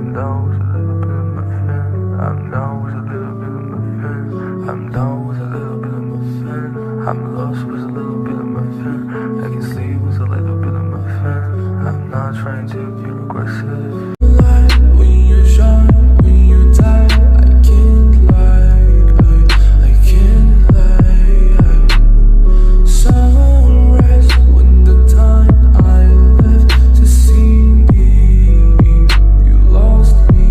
I'm down with a little bit of my friend. I'm down with a little bit of my friend. I'm down with a little bit of my friend. I'm lost with a little bit of my friend. I can sleep with a little bit of my friend. I'm not trying to be regressive. When you shine, when you die, I can't lie, I can't lie. Sunrise when the time I left to see me, you lost me.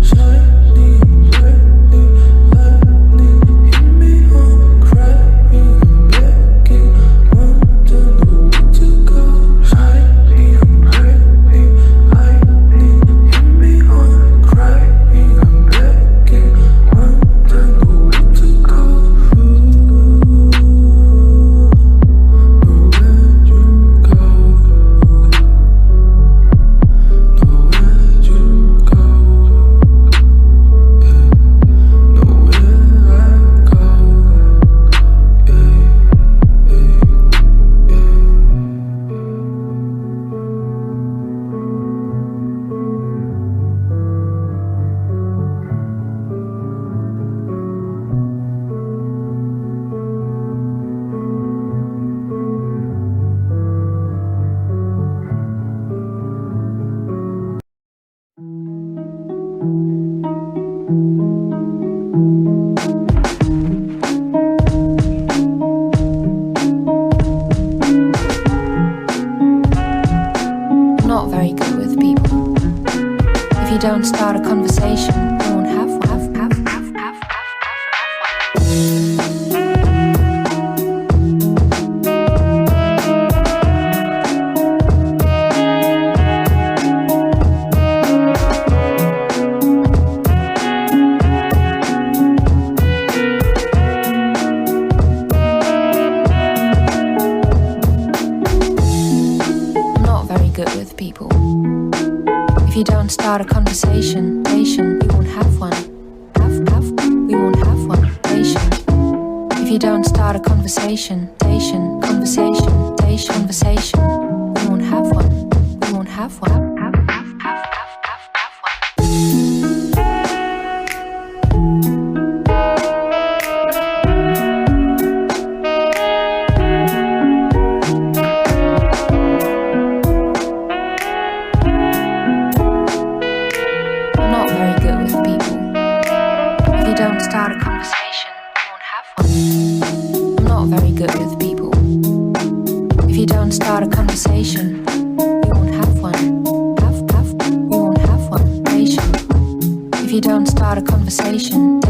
Shining brightly, lightning hit me on crying, I'm begging, wondering where to go. Shining brightly, lightning hit me on crying, I'm begging, wondering where to go. Not very good with people. If you don't start a conversation, you won't have one. Not very good with people. If you don't start a conversation, you won't have one. We won't have one. If you don't start a conversation, we won't have one. We won't have one. Not very good with people. If you don't start a conversation, you won't have one. I'm not very good with people. If you don't start a conversation, you won't have one. We won't have one. If you don't start a conversation,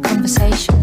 conversation.